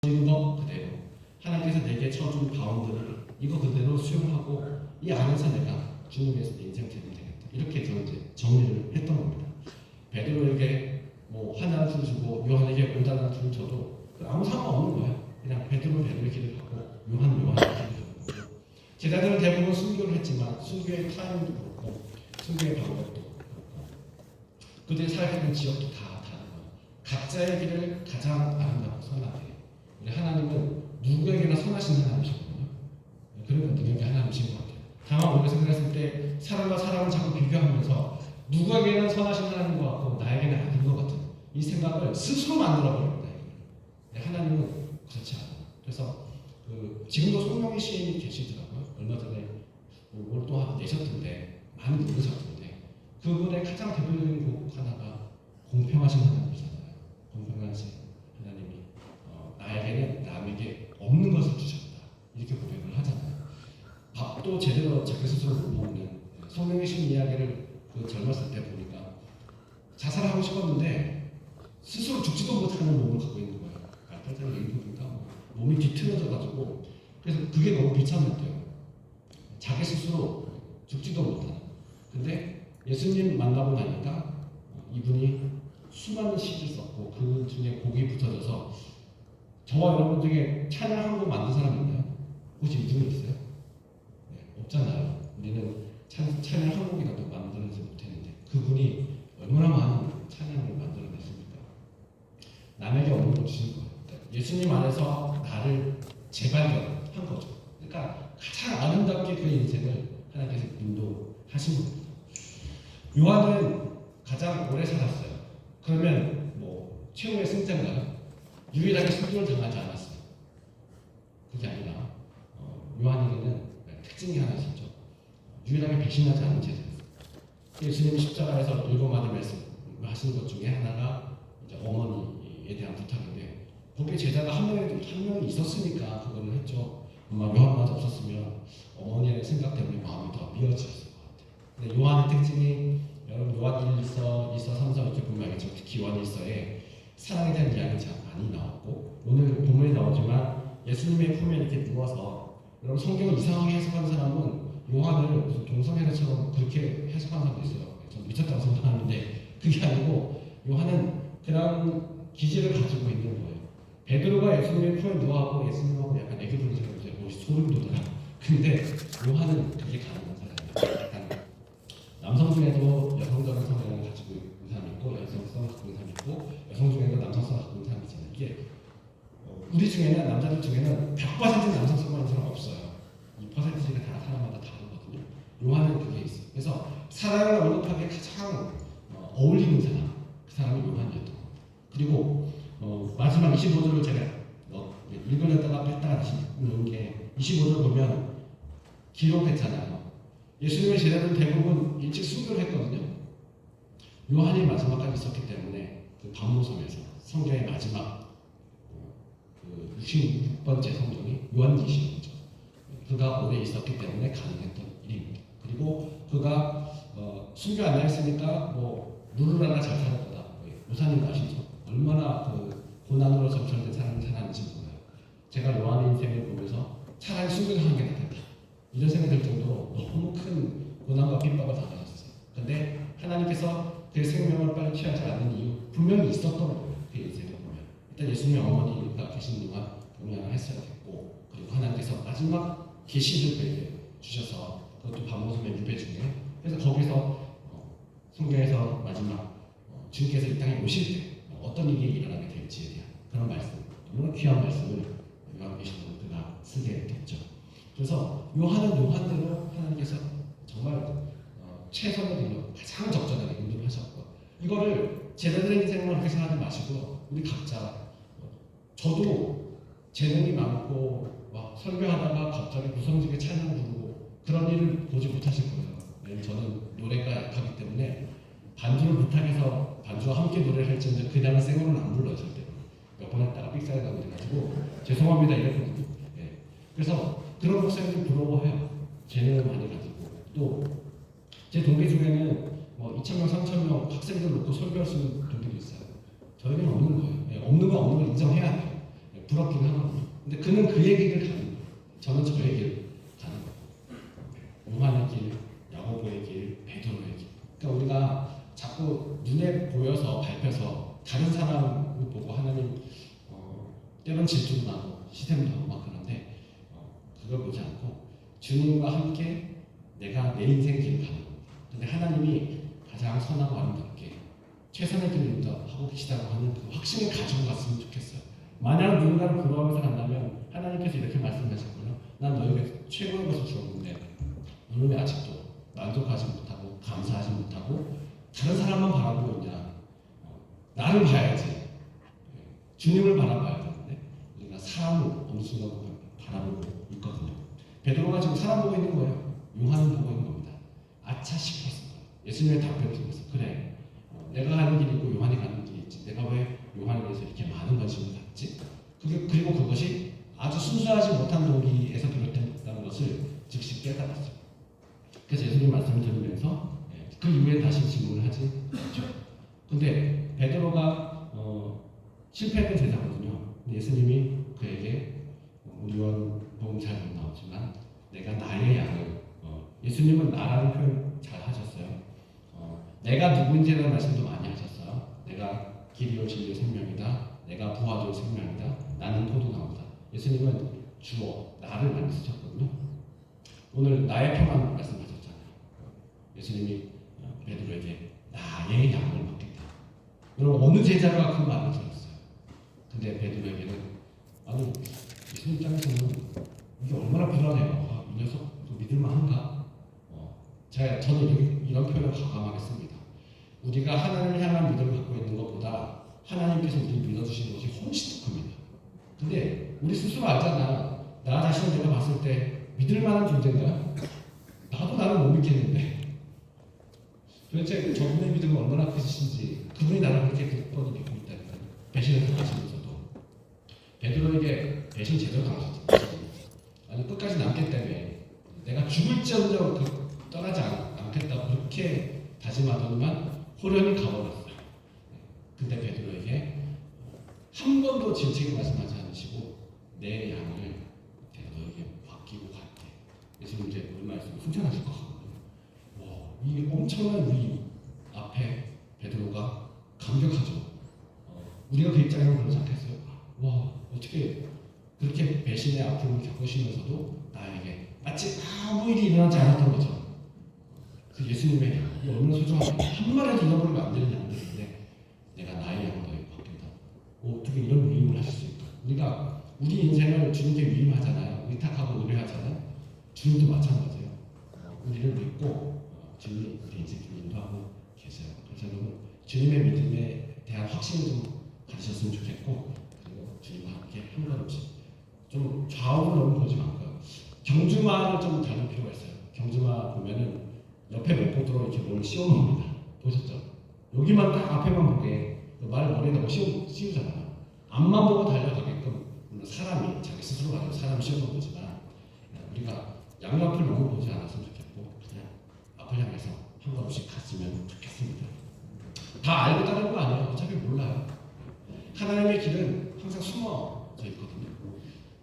주어진 것 그대로 하나님께서 내게 쳐준 바운드를 이거 그대로 수용하고 이 안에서 내가 주님께서 내 인생 되면 되겠다. 이렇게 저는 이제 정리를 했던 겁니다. 베드로에게 뭐 하나를 주고 요한에게 5달란트를 를 줘도 아무 상관없는 거예요. 그냥 베드로의 길을 가고 요한의 길을 가고 제자들은 대부분 순교를 했지만 순교의 타임도 그렇고 순교의 방법도 그렇고 그들이 살아가는 지역도 다 다른 거예요. 각자의 길을 가장 아름답고 선하게 우리 하나님은 누구에게나 선하신 하나님이시거든요. 그런 능력이 하나님이신 것 같아요. 다만 우리가 생각했을 때 사람과 사람을 자꾸 비교하면서 누구에게는 선하신 하나님 것 같고 나에게는 아닌 것 같은 이 생각을 스스로 만들어버립니다. 하나님은 그렇지 않아요. 그래서 지금도 송명희 시인이 계시더라고요. 얼마 전에 뭘 또 내셨던데 많이 모르셨던데 그분의 가장 대표적인 곡 하나가 공평하신 하나님이잖아요. 공평하신 하나님이 나에게는 남에게 없는 것을 주셨다. 이렇게 고백을 하잖아요. 밥도 제대로 자기 스스로 못 먹는 송명희 시인 이야기를 젊었을 때 보니까 자살하고 싶었는데 스스로 죽지도 못하는 몸을 갖고 있는 거예요. 발달장애 일부니까 몸이 뒤틀어져가지고 그래서 그게 너무 비참했대요. 자기 스스로 죽지도 못하는. 근데 예수님 만나고 나니까 이분이 수많은 시를 썼고 그 중에 곡이 붙어져서 저와 여러분 중에 찬양 한 곡 만든 사람이 있나요? 혹시 이 중에 있어요? 네, 없잖아요. 우리는 찬양 한 곡이라도 만들어내지 못했는데 그분이 얼마나 많은 찬양을 만들어냈습니까? 남에게 없는 걸 주신 거예요. 예수님 안에서 나를 재발견한 거죠. 그러니까 가장 아름답게 그 인생을 하나님께서 인도하신 겁니다. 요한은 가장 오래 살았어요. 그러면 뭐 최후의 승자인가요? 유일하게 순교를 당하지 않았어요. 그게 아니라 요한에게는 특징이 하나 있었죠. 유일하게 배신하지 않은 제자였어요. 예수님이 십자가에서 7마디 말씀하신 것 중에 하나가 이제 어머니에 대한 부탁인데 거기에 제자가 한 명이 있었으니까 그거를 했죠. 요한마저 없었으면 어머니의 생각 때문에 마음이 더 미어졌을 것 같아요. 근데 요한의 특징이 여러분 요한 1서, 2서, 3서 이렇게 보면 알겠지만 특히 요한 1서에 사랑에 대한 이야기가 참 많이 나왔고 오늘 본문에 나오지만 예수님의 품에 이렇게 누워서 여러분 성경을 이상하게 해석하는 사람은 요한을 무슨 동성애자처럼 그렇게 해석하는 사람도 있어요. 좀 미쳤다고 생각하는데 그게 아니고 요한은 그런 기질을 가지고 있는 거예요. 베드로가 예수님의 품에 누워하고 예수님하고 약간 애교 부리처럼 이제 뭐 소름 돋아요. 근데 요한은 그게 가능한 사람이에요. 약간 남성 중에도 여성적인 성향을 가지고 있는 사람이 있고 여성성을 갖고 있는 사람이 있고 여성 중에도 남성성을 갖고 있는 사람이 있잖아요. 이게 우리 중에는 남자들 중에는 100% 남성성을 하는 사람 없어요. 이 퍼센티지가 다 사람마다 다르거든요. 요한은 그게 있어요. 그래서 사랑을 언급하기에 가장 어울리는 사람 그 사람이 요한이었던 겁니다. 그리고 마지막 25절을 제가 읽으려다가 뺐다가 다시 읽는 게 25절 보면 기록했잖아요. 예수님의 제자들은 대부분 일찍 순교를 했거든요. 요한이 마지막까지 있었기 때문에 그 반모섬에서 성경의 마지막 그 66번째 성경이 요한계시록이죠. 그가 오래 있었기 때문에 가능했던 일입니다. 그리고 그가 순교 안 했으니까 뭐 룰을 하나 잘 살을 거다. 모사님 아시죠? 얼마나 그 고난으로 점철된 사람이 살았는지 몰라요. 제가 요한의 인생을 보면서 차라리 순교를 하는 게 낫겠다. 이런 생각이 들 정도로 너무 큰 고난과 핍박을 당하셨어요. 근데 하나님께서 그 생명을 빨리 취하지 않는 이유 분명히 있었던 거예요. 그 인생을 보면 일단 예수님의 어머니가 계신 동안 동양을 했어야 됐고 그리고 하나님께서 마지막 계시를 그에게 주셔서 그것도 반모섬의 유배 중에 그래서 거기서 성경에서 마지막 주님께서 이 땅에 오실 때 어떤 일이 일어나게 될지에 대한 그런 말씀 너무나 귀한 말씀을 요한계시록을 그가 쓰게 됐죠. 그래서 요한은 요한대로 하나님께서 정말 최선을 들여 가장 적절하게 인도를 하셨고 이거를 제자들의 인생만 그렇게 생각하지 마시고 우리 각자 저도 재능이 많고 막 설교하다가 갑자기 무성지게 찬양 부르고 그런 일을 보지 못하실 거예요. 왜냐면 저는 노래가 약하기 때문에 반주를 부탁해서 반주와 함께 노래를 할지언정 그냥 생으로는 안 불러요. 절대로. 몇 번 했다가 삑사리 나고 그래가지고 죄송합니다 이랬거든요. 네. 그래서 그런 목사님들 부러워해요. 재능을 많이 가지고 또 제 동기 중에는 뭐 2,000명, 3,000명 학생들 놓고 설교할 수 있는 동기도 있어요. 저에게는 없는 거예요. 네. 없는 건 없는 걸 인정해야 돼요. 부럽긴 하거든요. 근데 그는 그의 길을 가는 거예요. 저는 저의 길 가는 거예요. 요한의 길, 야고보의 길, 베드로의 길. 그러니까 우리가 자꾸 눈에 보여서 밟혀서 다른 사람을 보고 하나님 때론 질투도 나고 시샘도 나고 막 그런데 그걸 보지 않고 주님과 함께 내가 내 인생 길을 가는 겁니다. 근데 하나님이 가장 선하고 아름답게 최선의 길을 인도하고 계시다고 하는 그 확신을 가지고 갔으면 좋겠어요. 만약 누군가를 부러워하면서 간다면 하나님께서 이렇게 말씀하셨군요. 난 너에게 최고의 것을 주었는데 너는 왜 아직도 만족하지 못하고 감사하지 못하고 다른 사람만 바라보고 있냐. 나를 봐야지. 주님을 바라봐야 되는데 우리가 사람을 어느 순간 바라보고 있거든요. 베드로가 지금 사람 보고 있는 거예요. 요한을 보고 있는 겁니다. 아차 싶었어요. 예수님의 답변을 듣고서 그래 내가 가는 길이 있고 요한이 가는 길이 있지. 내가 왜 요한에 대해서 이렇게 많은 관심을 갖지? 그리고 그것이 아주 순수하지 못한 동기에서 비롯된다는 것을 즉시 깨달았어요. 그래서 예수님 말씀을 들으면서 그 이후에 다시 질문을 하지 않죠. 근데 베드로가 실패했던 제자거든요. 예수님이 그에게 우리 요한복음 잘 못 나오지만 내가 나의 양을 예수님은 나라는 표현 잘 하셨어요. 내가 누구인지라는 말씀도 많이 하셨어요. 내가 길이요 진리요 생명이다. 내가 부활이요 생명이다. 나는 포도나무다. 예수님은 주어 나를 많이 쓰셨거든요. 오늘 나의 평안 말씀하셨잖아요. 예수님이 베드로에게 나의 양을 맡겠다. 여러분 어느 제자가 그 말을 들었어요? 근데 베드로에게는 아니 예수님 입장에서는 이게 얼마나 불안해요. 이 녀석 믿을만한가? 저는 이런 표현을 과감하게 씁니다. 우리가 하나님을 향한 믿음을 갖고 있는 것보다 하나님께서 우리를 믿어주신 것이 훨씬 더 큽니다. 근데 우리 스스로 알잖아. 나 자신을 내가 봤을 때 믿을 만한 존재인가? 나도 나를 못 믿겠는데 도대체 저분의 믿음은 얼마나 크신지 그분이 나를 그렇게 굳건히 믿고 있다니까요. 배신을 당하시면서도 베드로에게 배신 제대로 당하셨죠. 아니 끝까지 남겠다며 내가 죽을지언정 떠나지 않겠다고 그렇게 다짐하더니만 호련히 가버렸어요. 근데 베드로에게 한 번도 질책을 말씀하지 않으시고 내 양을 내가 너에게 맡기고 갈게. 예수님 이제 오늘 말씀 칭찬하실 것 같거든요. 이 엄청난 위임 앞에 베드로가 감격하죠. 우리가 그 입장에서 그러지 않겠어요? 어떻게 그렇게 배신의 아픔을 겪으시면서도 나에게 마치 아무 일이 일어나지 않았던 거죠. 그 예수님의 양, 이 얼마나 소중한데 한 마리도 잃어버리면 안 되는 양들인데 내가 나의 양을 너에게 맡긴다. 어떻게 이런 위임을 하실 수 있을까? 우리가 우리 인생을 주님께 위임하잖아요. 의탁하고 의뢰하잖아요. 주님도 마찬가지예요. 우리를 믿고 주님이 우리 인생을 인도하고 계세요. 그래서 여러분 주님의 믿음에 대한 확신을 좀 가지셨으면 좋겠고 그리고 주님과 함께 한 걸음씩 좀 좌우를 너무 보지 말고요. 경주마를 좀 닮을 필요가 있어요. 경주마 보면은 옆에 몇 포도로 이렇게 뭘 씌워놓습니다. 보셨죠? 여기만 딱 앞에만 보게 말 머리에 너무 씌우잖아요. 앞만 보고 달려가게끔 물론 사람이 자기 스스로 가지고 사람을 씌워놓은 거지만 우리가 양옆을 너무 보지 않았으면 좋겠고 그냥 앞을 향해서 한 걸음씩 갔으면 좋겠습니다. 다 알고 따르는 거 아니에요. 어차피 몰라요. 하나님의 길은 항상 숨어져 있거든요.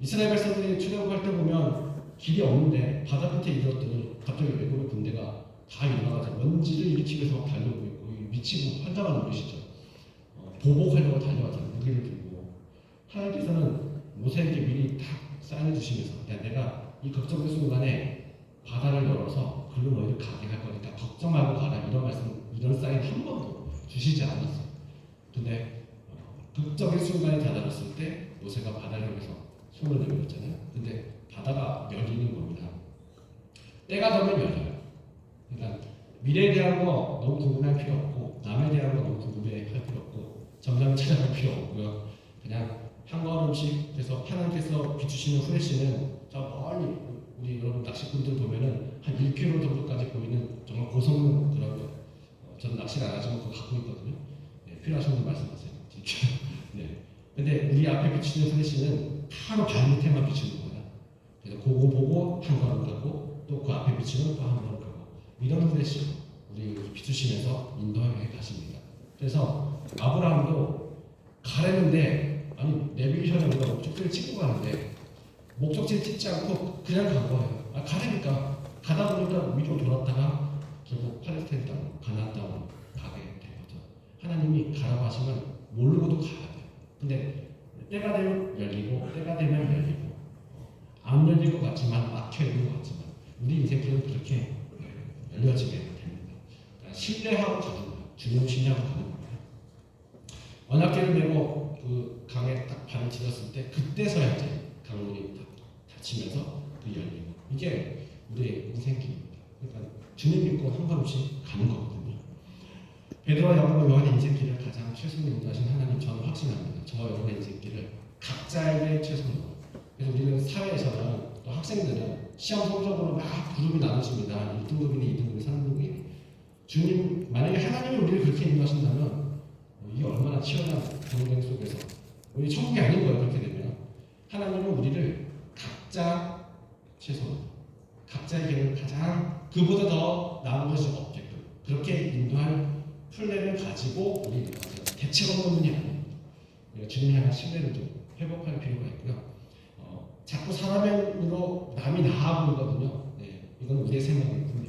이스라엘 백성들이 출애굽할 때 보면 길이 없는데 바다 끝에 이르렀더니 갑자기 외국의 군대가 다 일어나가지고 먼지를 일으키기 위해서 막 달려오고 있고 미치고 환장하는 노릇이죠. 보복하려고 달려가잖아요. 무기를 들고 하나님께서는 모세에게 미리 다 사인해 주시면서 내가 이 걱정의 순간에 바다를 열어서 글로 너희를 가게 할 거니까 걱정 말고 가라 이런 말씀 이런 사인 한 번도 주시지 않았어요. 근데 극적인 순간이 다다랐을 때 모세가 바다를 향해서 손을 내밀었잖아요. 근데 바다가 열리는 겁니다. 때가 되면 열려요. 그러니까 미래에 대한 거 너무 궁금해할 필요 없고 남에 대한 거 너무 궁금해할 필요 없고 정답을 찾아갈 필요 없고요. 그냥 한 걸음씩 그래서 하나님께서 비추시는 후레쉬는 저 멀리 우리 여러분 낚시꾼들 보면은 한 1km 정도까지 보이는 정말 고성능 그런 거. 저는 낚시를 안 하지만 그거 갖고 있거든요. 필요하신 분 말씀하세요. 네. 근데 우리 앞에 비치는 후레쉬는 바로 발밑에만 비치는 거예요. 그래서 그거 보고 한 걸음 가고 또 그 앞에 비치는 또 한 걸음 가고 이런 후레쉬 우리 비추시면서 인도하게 가십니다. 그래서 아브라함도 가려는데 아니 내비게이션에 우리가 목적지를 찍고 가는데 목적지를 찍지 않고 그냥 간 거예요. 가니까 가다 보니까 위로 돌았다가 결국 팔레스타인 땅, 가나안 땅으로 가게 되거든. 하나님이 가라고 하시면 모르고도 가야 돼. 근데 때가 되면 열리고 때가 되면 열리고 안 열릴 것 같지만 막혀 있는 것 같지만 우리 인생길은 그렇게 열려지게 됩니다. 그러니까 신뢰하고 가는 거예요. 주님 신뢰하고 가는 겁니다. 언약궤를 메고 그 강에 딱 발을 디뎠을 때 그때서야 이제 강물이 딱 닫히면서 그 열리고 이게 우리의 인생길입니다. 그러니까 주님 믿고 한 걸음씩 가는 거거든요. 베드로와 야고보 요한의 인생길을 가장 최선을 인도하신 하나님 저는 확신합니다. 저와 여러분의 인생길을 각자에게 최선으로. 그래서 우리는 사회에서는 또 학생들은 시험 성적으로 막 그룹이 나눠집니다. 1등급이니 2등급이니 3등급이니 주님 만약에 하나님이 우리를 그렇게 인도하신다면 이게 얼마나 치열한 경쟁 속에서 우리 천국이 아닌 거예요. 그렇게 되면 하나님은 우리를 각자 최선으로 각자의 길을 가장 그보다 더 나은 것이 없게끔 그렇게 인도할 플랜을 가지고 우리 대책 없는 분이 아닙니다. 우리가 주님 향한 신뢰를 좀 회복할 필요가 있고요. 자꾸 사람으로 남이 나아 보이거든요. 네, 이건 우리의 생각일 뿐이에요.